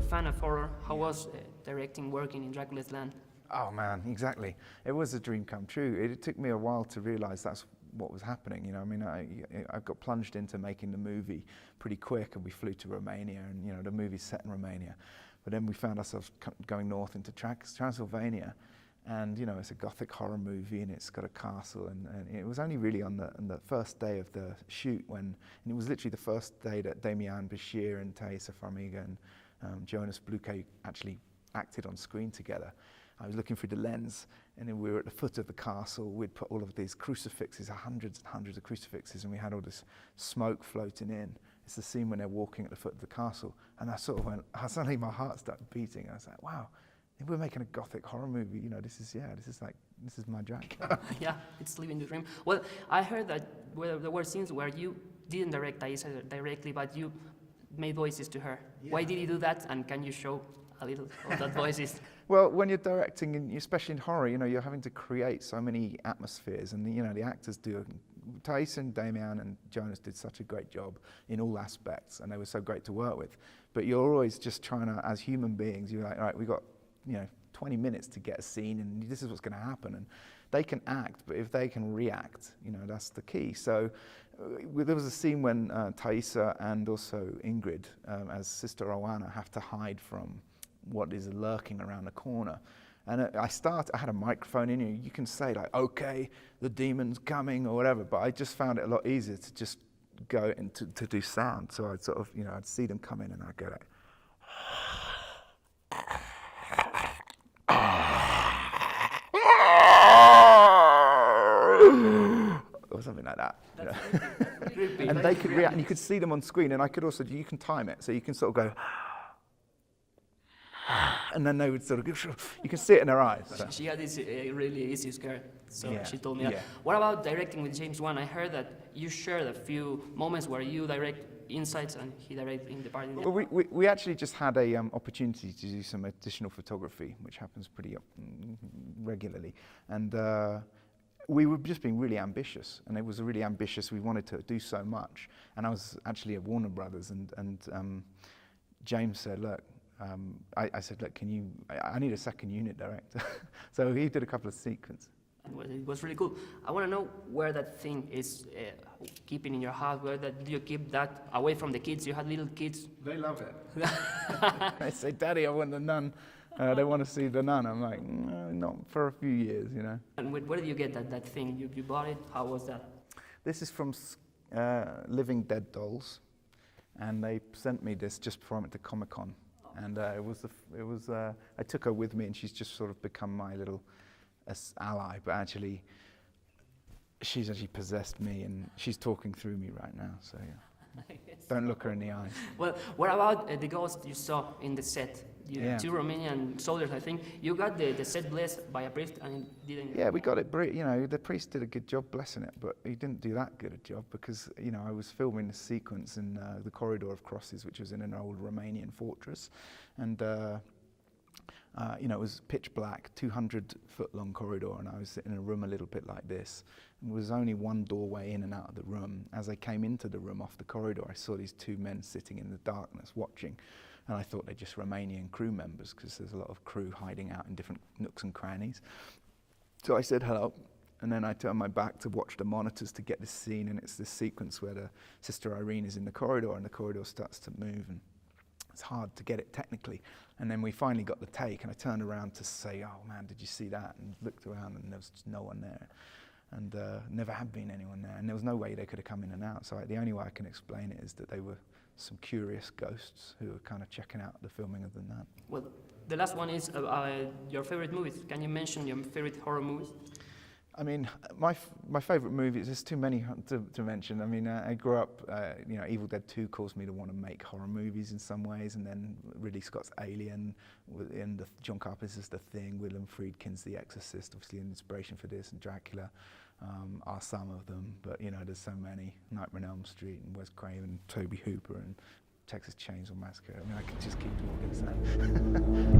a fan of horror, how was directing, working in Dracula's Land? Oh man, exactly. It was a dream come true. It took me a while to realize that's what was happening. You know, I mean, I got plunged into making the movie pretty quick, and we flew to Romania, and you know, the movie's set in Romania. But then we found ourselves going north into Transylvania, and you know, it's a gothic horror movie, and it's got a castle, and it was only really on the first day of the shoot and it was literally the first day that Damian Bashir and Thaisa Farmiga and Jonas Bluke actually acted on screen together. I was looking through the lens, and then we were at the foot of the castle. We'd put all of these crucifixes, hundreds and hundreds of crucifixes, and we had all this smoke floating in. It's the scene when they're walking at the foot of the castle, and I sort of went, suddenly my heart started beating. I was like, wow, if we're making a gothic horror movie, you know, this is my Dracula. Yeah, it's living the dream. Well, I heard that there were scenes where you didn't direct Thaisa directly, but you made voices to her. Yeah. Why did you do that, and can you show a little of that voices? Well, when you're directing, especially in horror, you know, you're having to create so many atmospheres, and you know, the actors do. Tyson, Damian, and Jonas did such a great job in all aspects, and they were so great to work with. But you're always just trying to, as human beings, you're like, all right, we got, you know, 20 minutes to get a scene, and this is what's going to happen. And they can act, but if they can react, you know, that's the key. So there was a scene when Thaisa and also Ingrid, as Sister Oana, have to hide from what is lurking around the corner. And I had a microphone in here. You can say like, okay, the demon's coming or whatever, but I just found it a lot easier to just go and to do sound. So I'd sort of, you know, I'd see them come in and I'd go like, or something like that. You know? And they could react, and you could see them on screen, and I could also, you can time it, so you can sort of go, and then they would sort of you can see it in their eyes. So. She had this really easy scare, so yeah. She told me that. Yeah. What about directing with James Wan? I heard that you shared a few moments where you direct insights and he directed in the party. Well, we actually just had a opportunity to do some additional photography, which happens pretty regularly, and we were just being really ambitious, and it was really ambitious. We wanted to do so much, and I was actually at Warner Brothers, and James said, look, I said, look, I need a second unit director. So he did a couple of sequences. It was really cool. I want to know where that thing is keeping in your house. Do you keep that away from the kids? You had little kids. They love it. They say, Daddy, I want the nun. They want to see the nun. I'm like, no, not for a few years, you know. And where did you get that thing? You bought it? How was that? This is from Living Dead Dolls, and they sent me this just before I went to Comic-Con. And I took her with me, and she's just sort of become my little ally. But actually, she's actually possessed me, and she's talking through me right now. So yeah, yes. Don't look her in the eyes. Well, what about the ghost you saw in the set? Two Romanian soldiers, I think. You got the set blessed by a priest, and didn't. Yeah, we got it. You know, the priest did a good job blessing it, but he didn't do that good a job because, you know, I was filming the sequence in the Corridor of Crosses, which was in an old Romanian fortress, and you know, it was pitch black, 200-foot-long corridor, and I was sitting in a room a little bit like this. There was only one doorway in and out of the room. As I came into the room off the corridor, I saw these two men sitting in the darkness watching. And I thought they're just Romanian crew members because there's a lot of crew hiding out in different nooks and crannies. So I said hello, and then I turned my back to watch the monitors to get this scene, and it's this sequence where the Sister Irene is in the corridor, and the corridor starts to move, and it's hard to get it technically. And then we finally got the take, and I turned around to say, oh man, did you see that? And looked around, and there was just no one there. And never had been anyone there, and there was no way they could have come in and out. So the only way I can explain it is that they were some curious ghosts who were kind of checking out the filming of the nun. Well, the last one is your favorite movies. Can you mention your favorite horror movies? I mean, my favorite movies, there's too many to mention. I mean, I grew up, you know, Evil Dead 2 caused me to want to make horror movies in some ways, and then Ridley Scott's Alien, and John Carpenter's The Thing, Willem Friedkin's The Exorcist, obviously an inspiration for this, and Dracula are some of them, but you know, there's so many. Nightmare on Elm Street, and Wes Craven, Tobe Hooper, and Texas Chainsaw Massacre. I mean, I could just keep talking. So.